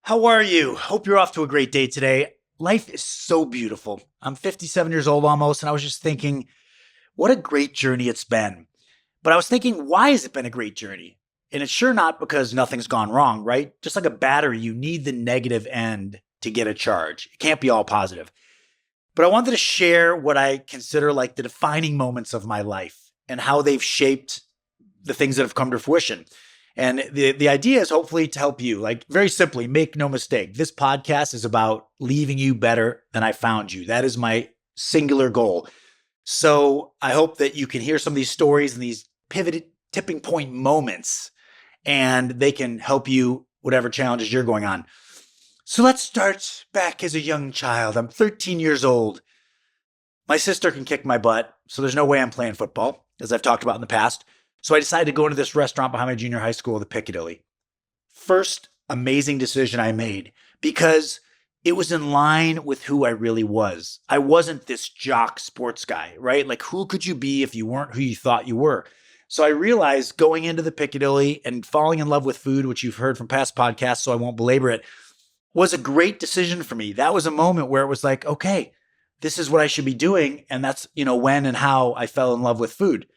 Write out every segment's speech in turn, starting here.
How are you? Hope you're off to a great day today. Life is so beautiful. I'm 57 years old almost, and I was just thinking, what a great journey it's been. But I was thinking, why has it been a great journey? And it's sure not because nothing's gone wrong, right? Just like a battery, you need the negative end to get a charge. It can't be all positive. But I wanted to share what I consider like the defining moments of my life and how they've shaped the things that have come to fruition. And the idea is hopefully to help you. Like, very simply, make no mistake. This podcast is about leaving you better than I found you. That is my singular goal. So I hope that you can hear some of these stories and these pivoted tipping point moments, and they can help you whatever challenges you're going on. So let's start back as a young child. I'm 13 years old. My sister can kick my butt, so there's no way I'm playing football, as I've talked about in the past. So I decided to go into this restaurant behind my junior high school, the Piccadilly. First amazing decision I made because it was in line with who I really was. I wasn't this jock sports guy, right? Like, who could you be if you weren't who you thought you were? So I realized going into the Piccadilly and falling in love with food, which you've heard from past podcasts, so I won't belabor it, was a great decision for me. That was a moment where it was like, okay, this is what I should be doing. And that's, when and how I fell in love with food.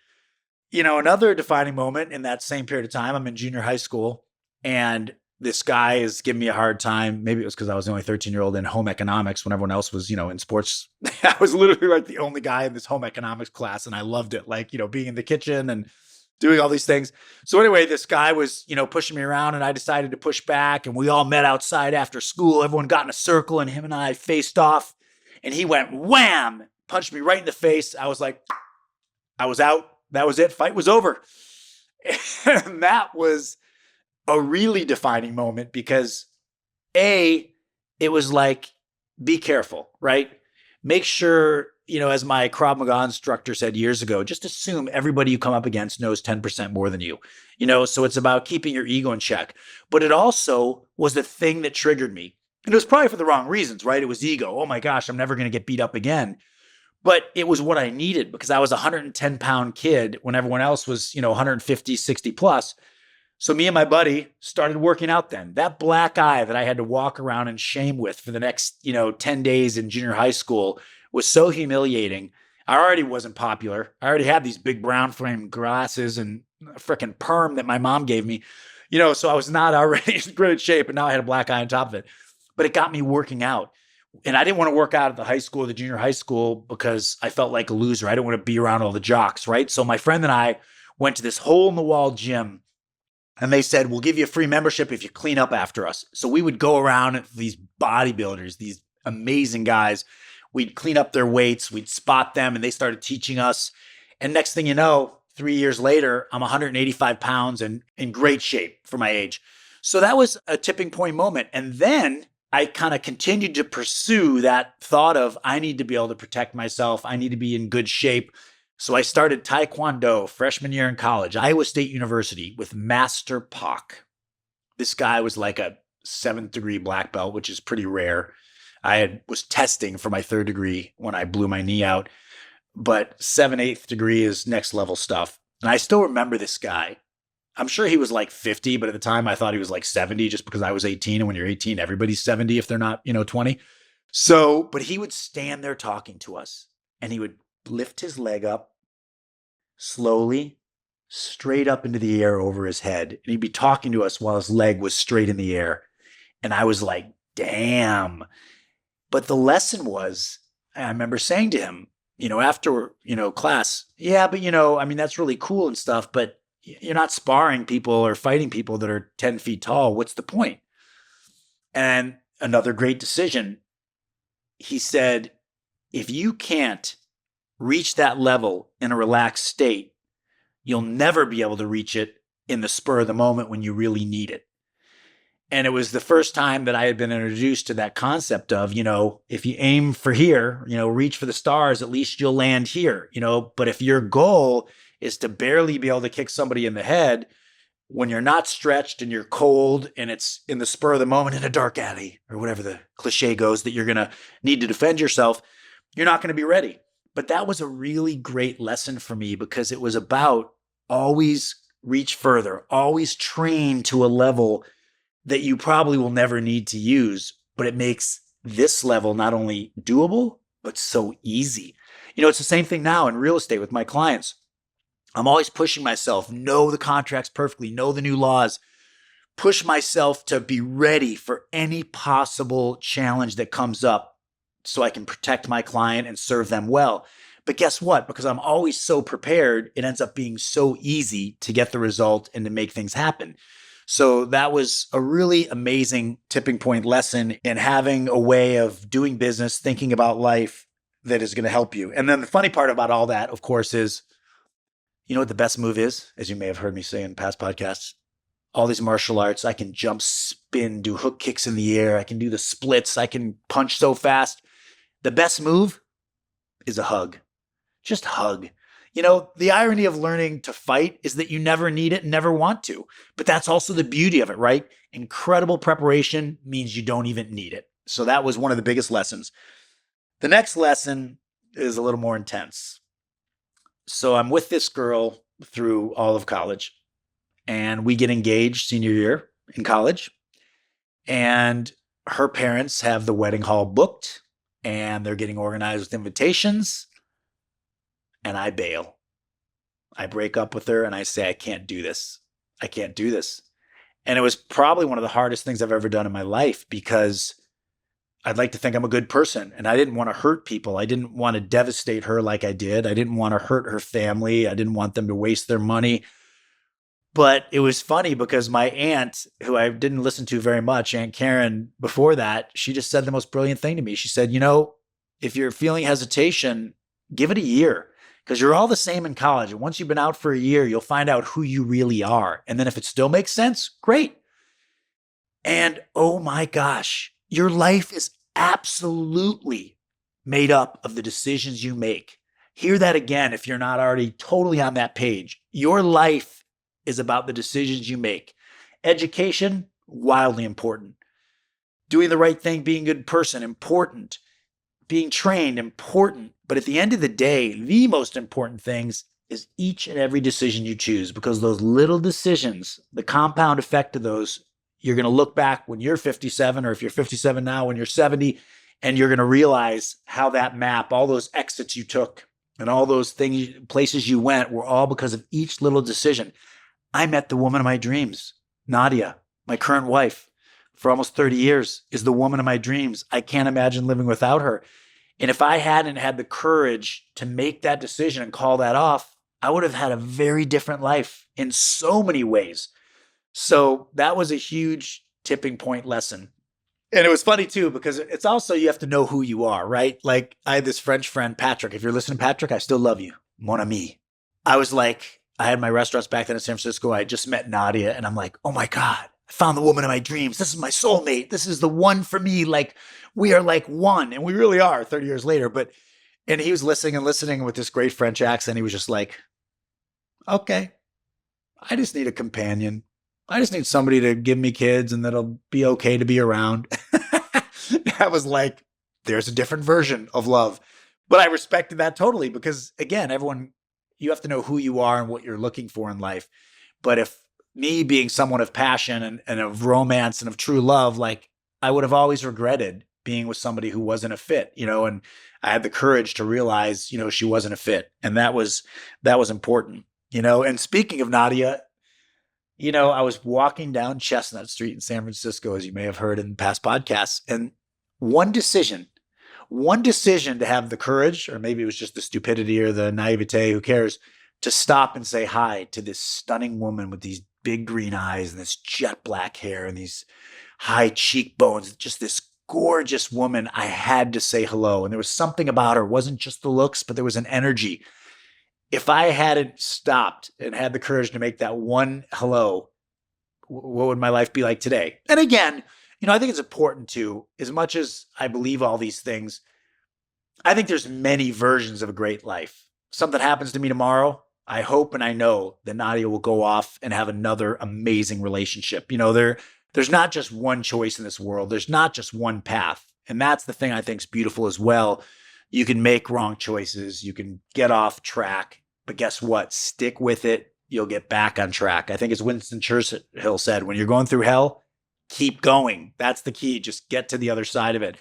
Another defining moment in that same period of time, I'm in junior high school, and this guy is giving me a hard time. Maybe it was because I was the only 13-year-old in home economics when everyone else was, in sports. I was literally like the only guy in this home economics class, and I loved it. Like, being in the kitchen and doing all these things. So anyway, this guy was, pushing me around, and I decided to push back, and we all met outside after school. Everyone got in a circle, and him and I faced off, and he went wham, punched me right in the face. I was like, I was out. That was it. Fight was over. And that was a really defining moment because it was like, be careful, right? Make sure, as my Krav Maga instructor said years ago, just assume everybody you come up against knows 10% more than you, so it's about keeping your ego in check. But it also was the thing that triggered me. And it was probably for the wrong reasons, right? It was ego. Oh my gosh, I'm never going to get beat up again. But it was what I needed because I was a 110-pound kid when everyone else was, 150, 60 plus. So me and my buddy started working out then. That black eye that I had to walk around in shame with for the next, 10 days in junior high school was so humiliating. I already wasn't popular. I already had these big brown frame glasses and a freaking perm that my mom gave me, so I was not already in great shape, and now I had a black eye on top of it. But it got me working out. And I didn't want to work out at the high school, the junior high school, because I felt like a loser. I didn't want to be around all the jocks, right? So my friend and I went to this hole in the wall gym, and they said, we'll give you a free membership if you clean up after us. So we would go around these bodybuilders, these amazing guys. We'd clean up their weights. We'd spot them, and they started teaching us. And next thing you know, 3 years later, I'm 185 pounds and in great shape for my age. So that was a tipping point moment. And then I kind of continued to pursue that thought of, I need to be able to protect myself. I need to be in good shape. So I started Taekwondo freshman year in college, Iowa State University, with Master Pak. This guy was like a 7th degree black belt, which is pretty rare. Was testing for my 3rd degree when I blew my knee out, but 7th, 8th degree is next level stuff. And I still remember this guy. I'm sure he was like 50, but at the time I thought he was like 70 just because I was 18. And when you're 18, everybody's 70 if they're not, 20. So, but he would stand there talking to us, and he would lift his leg up slowly, straight up into the air over his head. And he'd be talking to us while his leg was straight in the air. And I was like, damn. But the lesson was, I remember saying to him, after, class, yeah, but, that's really cool and stuff, but you're not sparring people or fighting people that are 10 feet tall. What's the point? And another great decision. He said, if you can't reach that level in a relaxed state, you'll never be able to reach it in the spur of the moment when you really need it. And it was the first time that I had been introduced to that concept of, if you aim for here, reach for the stars, at least you'll land here, but if your goal is to barely be able to kick somebody in the head when you're not stretched and you're cold and it's in the spur of the moment in a dark alley or whatever the cliche goes that you're going to need to defend yourself, you're not going to be ready. But that was a really great lesson for me because it was about always reach further, always train to a level that you probably will never need to use, but it makes this level not only doable, but so easy. It's the same thing now in real estate with my clients. I'm always pushing myself, know the contracts perfectly, know the new laws, push myself to be ready for any possible challenge that comes up so I can protect my client and serve them well. But guess what? Because I'm always so prepared, it ends up being so easy to get the result and to make things happen. So that was a really amazing tipping point lesson in having a way of doing business, thinking about life that is going to help you. And then the funny part about all that, of course, is what the best move is, as you may have heard me say in past podcasts? All these martial arts, I can jump, spin, do hook kicks in the air. I can do the splits. I can punch so fast. The best move is a hug. Just hug. The irony of learning to fight is that you never need it and never want to. But that's also the beauty of it, right? Incredible preparation means you don't even need it. So that was one of the biggest lessons. The next lesson is a little more intense. So I'm with this girl through all of college, and we get engaged senior year in college. And her parents have the wedding hall booked, and they're getting organized with invitations. And I bail. I break up with her and I say, I can't do this. I can't do this. And it was probably one of the hardest things I've ever done in my life, because I'd like to think I'm a good person and I didn't want to hurt people. I didn't want to devastate her like I did. I didn't want to hurt her family. I didn't want them to waste their money. But it was funny because my aunt, who I didn't listen to very much, Aunt Karen, before that, she just said the most brilliant thing to me. She said, if you're feeling hesitation, give it a year. Because you're all the same in college. And once you've been out for a year, you'll find out who you really are. And then if it still makes sense, great. And oh my gosh, your life is absolutely made up of the decisions you make. Hear that again if you're not already totally on that page. Your life is about the decisions you make. Education, wildly important. Doing the right thing, being a good person, important. Being trained, important. But at the end of the day, the most important things is each and every decision you choose, because those little decisions, the compound effect of those, you're going to look back when you're 57, or if you're 57 now, when you're 70, and you're going to realize how that map, all those exits you took and all those things, places you went, were all because of each little decision. I met the woman of my dreams, Nadia, my current wife, for almost 30 years, is the woman of my dreams. I can't imagine living without her. And if I hadn't had the courage to make that decision and call that off, I would have had a very different life in so many ways. So that was a huge tipping point lesson. And it was funny too, because it's also, you have to know who you are, right? Like, I had this French friend, Patrick. If you're listening, Patrick, I still love you. Mon ami. I had my restaurants back then in San Francisco. I just met Nadia and I'm like, oh my God, I found the woman of my dreams. This is my soulmate. This is the one for me. Like, we are like one. And we really are 30 years later. And he was listening with this great French accent. He was just like, okay, I just need a companion. I just need somebody to give me kids and that'll be okay to be around. That was like, there's a different version of love. But I respected that totally, because again, you have to know who you are and what you're looking for in life. But if me being someone of passion and of romance and of true love, like, I would have always regretted being with somebody who wasn't a fit, and I had the courage to realize, she wasn't a fit. And that was important, and speaking of Nadia, I was walking down Chestnut Street in San Francisco, as you may have heard in past podcasts. And one decision to have the courage, or maybe it was just the stupidity or the naivete, who cares, to stop and say hi to this stunning woman with these big green eyes and this jet black hair and these high cheekbones, just this gorgeous woman. I had to say hello. And there was something about her. It wasn't just the looks, but there was an energy. If I hadn't stopped and had the courage to make that one hello, what would my life be like today? And again, I think it's important too, as much as I believe all these things, I think there's many versions of a great life. Something happens to me tomorrow, I hope and I know that Nadia will go off and have another amazing relationship. There's not just one choice in this world. There's not just one path. And that's the thing I think is beautiful as well. You can make wrong choices. You can get off track. But guess what? Stick with it. You'll get back on track. I think as Winston Churchill said, when you're going through hell, keep going. That's the key. Just get to the other side of it.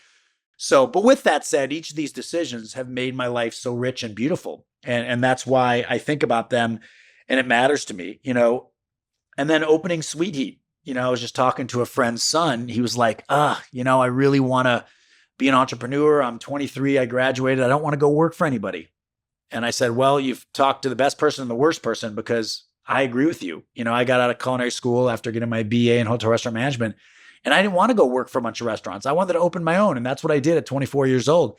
So, but with that said, each of these decisions have made my life so rich and beautiful. And that's why I think about them and it matters to me, And then opening Sweet Heat, I was just talking to a friend's son. He was like, I really want to be an entrepreneur. I'm 23. I graduated. I don't want to go work for anybody. And I said, well, you've talked to the best person and the worst person because I agree with you. I got out of culinary school after getting my BA in hotel restaurant management, and I didn't want to go work for a bunch of restaurants. I wanted to open my own, and that's what I did at 24 years old.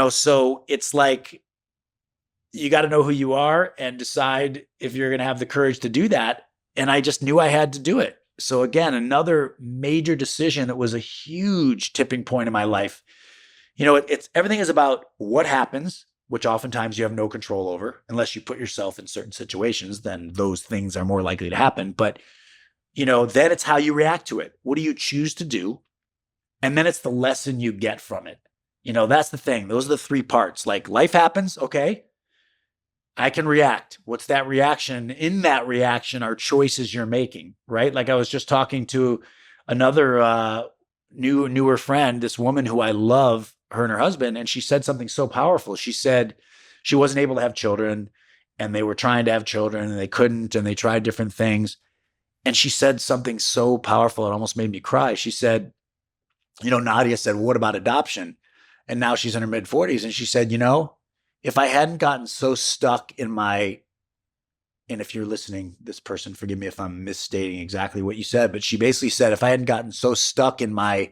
So it's like you got to know who you are and decide if you're going to have the courage to do that. And I just knew I had to do it. So again, another major decision that was a huge tipping point in my life. It's everything is about what happens, which oftentimes you have no control over unless you put yourself in certain situations, then those things are more likely to happen. But, then it's how you react to it. What do you choose to do? And then it's the lesson you get from it. That's the thing. Those are the three parts. Like life happens. Okay. I can react. What's that reaction? In that reaction are choices you're making, right? Like I was just talking to another newer friend, this woman who I love, her and her husband, and she said something so powerful. She said she wasn't able to have children and they were trying to have children and they couldn't and they tried different things. And she said something so powerful, it almost made me cry. She said, Nadia said, what about adoption? And now she's in her mid 40s. And she said, if I hadn't gotten so stuck in my, and if you're listening, this person, forgive me if I'm misstating exactly what you said, but she basically said, if I hadn't gotten so stuck in my,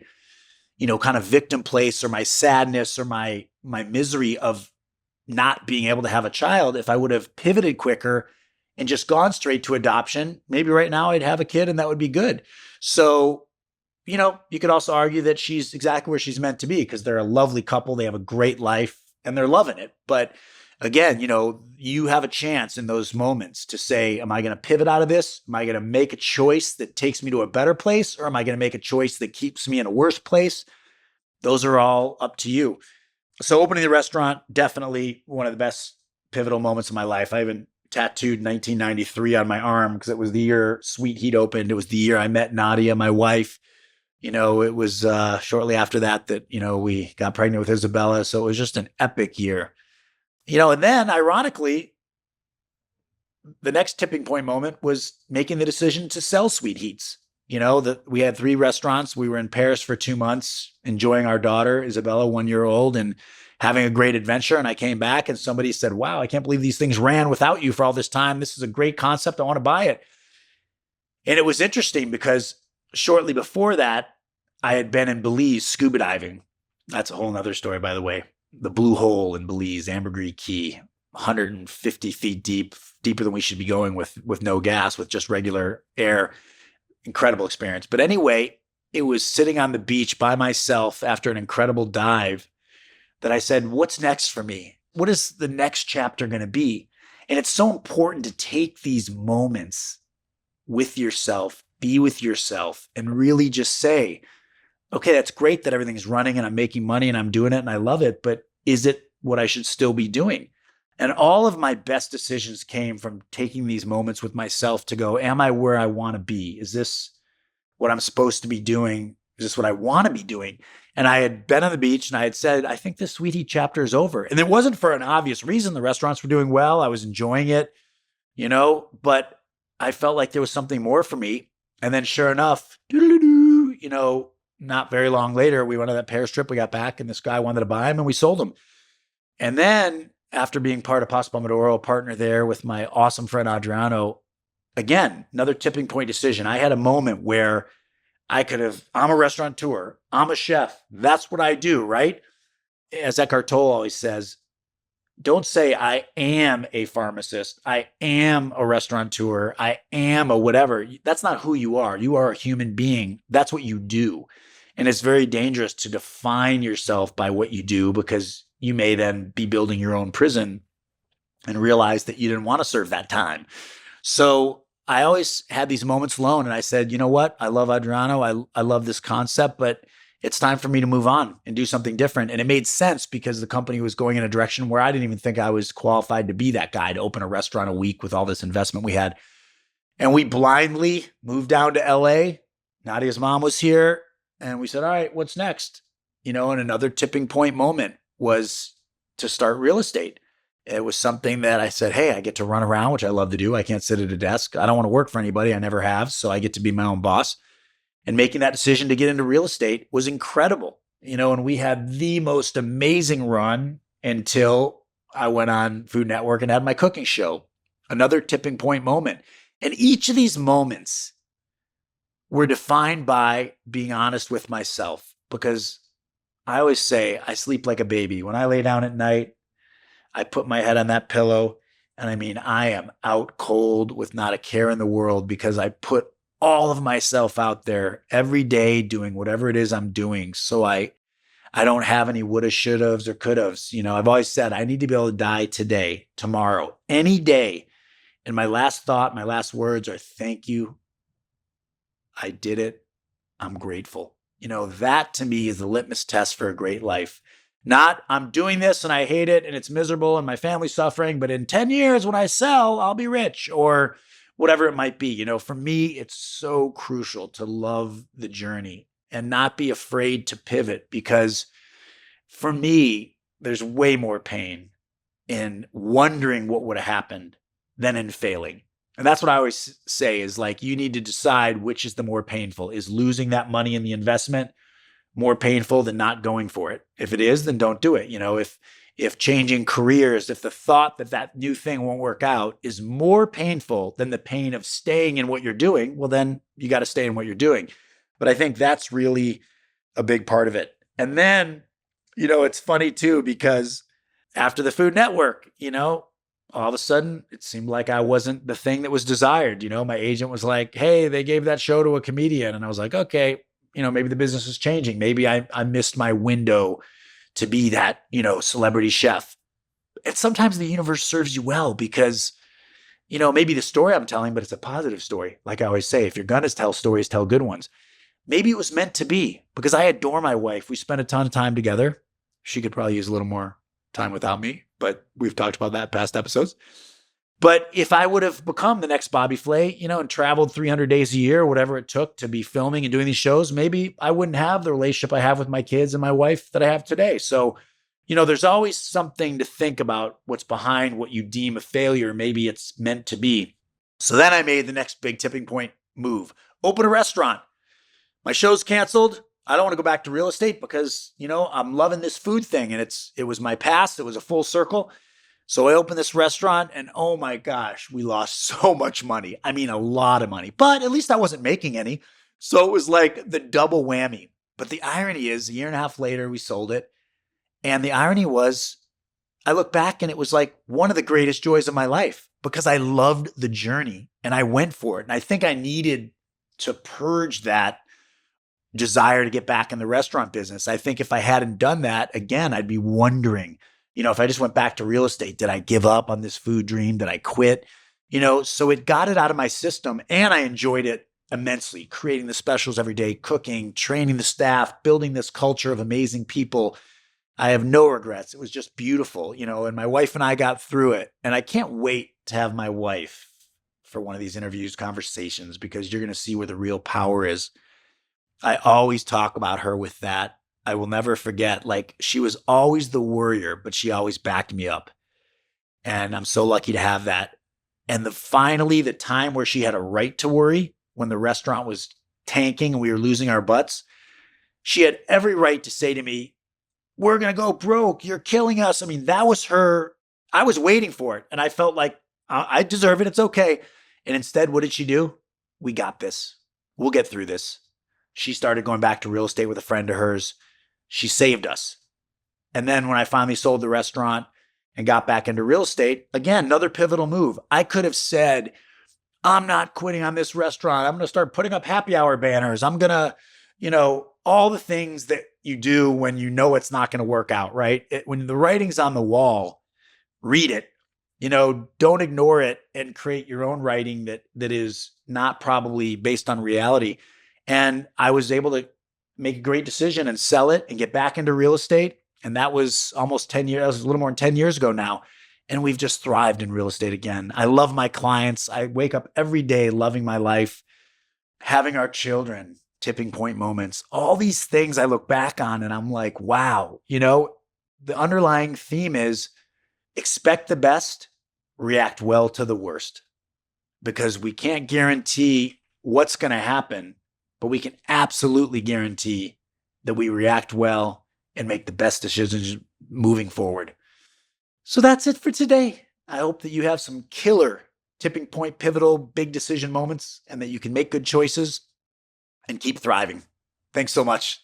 kind of victim place or my sadness or my misery of not being able to have a child, if I would have pivoted quicker and just gone straight to adoption, maybe right now I'd have a kid and that would be good. So, you could also argue that she's exactly where she's meant to be because they're a lovely couple. They have a great life and they're loving it. But again, you have a chance in those moments to say, am I going to pivot out of this? Am I going to make a choice that takes me to a better place? Or am I going to make a choice that keeps me in a worse place? Those are all up to you. So opening the restaurant, definitely one of the best pivotal moments of my life. I even tattooed 1993 on my arm because it was the year Sweet Heat opened. It was the year I met Nadia, my wife. It was shortly after that, we got pregnant with Isabella. So it was just an epic year. And then ironically, the next tipping point moment was making the decision to sell Sweet Heats. That we had 3 restaurants. We were in Paris for 2 months, enjoying our daughter, Isabella, 1 year old, and having a great adventure. And I came back and somebody said, wow, I can't believe these things ran without you for all this time. This is a great concept. I want to buy it. And it was interesting because shortly before that, I had been in Belize scuba diving. That's a whole nother story, by the way. The Blue Hole in Belize, Ambergris Key, 150 feet deep, deeper than we should be going with no gas, with just regular air. Incredible experience. But anyway, it was sitting on the beach by myself after an incredible dive that I said, what's next for me? What is the next chapter going to be? And it's so important to take these moments with yourself, be with yourself, and really just say, okay, that's great that everything's running and I'm making money and I'm doing it and I love it, but is it what I should still be doing? And all of my best decisions came from taking these moments with myself to go, am I where I want to be? Is this what I'm supposed to be doing? Is this what I want to be doing? And I had been on the beach and I had said, I think the Sweet Heat chapter is over. And it wasn't for an obvious reason. The restaurants were doing well. I was enjoying it, but I felt like there was something more for me. And then sure enough, not very long later, we went on that Paris trip. We got back and this guy wanted to buy them and we sold them. And then after being part of Pasta Pomodoro, partner there with my awesome friend Adriano, again, another tipping point decision. I had a moment where I'm a restaurateur, I'm a chef. That's what I do, right? As Eckhart Tolle always says, don't say I am a pharmacist, I am a restaurateur, I am a whatever. That's not who you are. You are a human being. That's what you do. And it's very dangerous to define yourself by what you do because you may then be building your own prison and realize that you didn't want to serve that time. So I always had these moments alone and I said, you know what? I love Adriano. I love this concept, but it's time for me to move on and do something different. And it made sense because the company was going in a direction where I didn't even think I was qualified to be that guy to open a restaurant a week with all this investment we had. And we blindly moved down to LA, Nadia's mom was here, and we said, all right, what's next? And another tipping point moment was to start real estate. It was something that I said, hey, I get to run around, which I love to do. I can't sit at a desk. I don't want to work for anybody. I never have. So I get to be my own boss. And making that decision to get into real estate was incredible. And we had the most amazing run until I went on Food Network and had my cooking show. Another tipping point moment. And each of these moments were defined by being honest with myself, because I always say I sleep like a baby. When I lay down at night, I put my head on that pillow, and I am out cold with not a care in the world, because I put all of myself out there every day doing whatever it is I'm doing. So I don't have any woulda, shouldas, or couldas. I've always said I need to be able to die today, tomorrow, any day. And my last thought, my last words are thank you. I did it. I'm grateful. That to me is the litmus test for a great life. Not I'm doing this and I hate it and it's miserable and my family's suffering, but in 10 years when I sell, I'll be rich, or whatever it might be. For me, it's so crucial to love the journey and not be afraid to pivot, because for me, there's way more pain in wondering what would have happened than in failing. And that's what I always say is like, you need to decide which is the more painful. Is losing that money in the investment more painful than not going for it? If it is, then don't do it. If changing careers, if the thought that that new thing won't work out is more painful than the pain of staying in what you're doing, well, then you got to stay in what you're doing. But I think that's really a big part of it. And then, it's funny too, because after the Food Network, all of a sudden it seemed like I wasn't the thing that was desired. My agent was like, hey, they gave that show to a comedian. And I was like, okay, maybe the business is changing. Maybe I missed my window to be that, celebrity chef. And sometimes the universe serves you well, because, maybe the story I'm telling, but it's a positive story. Like I always say, if you're going to tell stories, tell good ones. Maybe it was meant to be, because I adore my wife. We spent a ton of time together. She could probably use a little more time without me, but we've talked about that past episodes. But if I would have become the next Bobby Flay, and traveled 300 days a year, whatever it took to be filming and doing these shows, maybe I wouldn't have the relationship I have with my kids and my wife that I have today. So, there's always something to think about what's behind what you deem a failure. Maybe it's meant to be. So then I made the next big tipping point move. Open a restaurant. My show's canceled. I don't want to go back to real estate because, I'm loving this food thing, and it was my past. It was a full circle. So I opened this restaurant, and oh my gosh, we lost so much money. A lot of money, but at least I wasn't making any. So it was like the double whammy. But the irony is, a year and a half later, we sold it. And the irony was, I look back and it was like one of the greatest joys of my life, because I loved the journey and I went for it. And I think I needed to purge that desire to get back in the restaurant business. I think if I hadn't done that, again, I'd be wondering, if I just went back to real estate, did I give up on this food dream? Did I quit? So it got it out of my system, and I enjoyed it immensely, creating the specials every day, cooking, training the staff, building this culture of amazing people. I have no regrets. It was just beautiful, and my wife and I got through it. And I can't wait to have my wife for one of these interviews, conversations, because you're going to see where the real power is. I always talk about her with that. I will never forget, like, she was always the worrier, but she always backed me up. And I'm so lucky to have that. And finally, the time where she had a right to worry, when the restaurant was tanking and we were losing our butts, she had every right to say to me, we're going to go broke. You're killing us. That was her. I was waiting for it. And I felt like I deserve it. It's okay. And instead, what did she do? We got this. We'll get through this. She started going back to real estate with a friend of hers. She saved us. And then when I finally sold the restaurant and got back into real estate, again, another pivotal move. I could have said, I'm not quitting on this restaurant. I'm going to start putting up happy hour banners. I'm going to, all the things that you do when you know it's not going to work out, right? When the writing's on the wall, read it. Don't ignore it and create your own writing that is not probably based on reality. And I was able to make a great decision and sell it and get back into real estate. And that was almost 10 years, that was a little more than 10 years ago now. And we've just thrived in real estate again. I love my clients. I wake up every day loving my life, having our children. tipping point moments, all these things I look back on and I'm like, wow, the underlying theme is expect the best, react well to the worst, because we can't guarantee what's going to happen, but we can absolutely guarantee that we react well and make the best decisions moving forward. So that's it for today. I hope that you have some killer tipping point, pivotal, big decision moments and that you can make good choices and keep thriving. Thanks so much.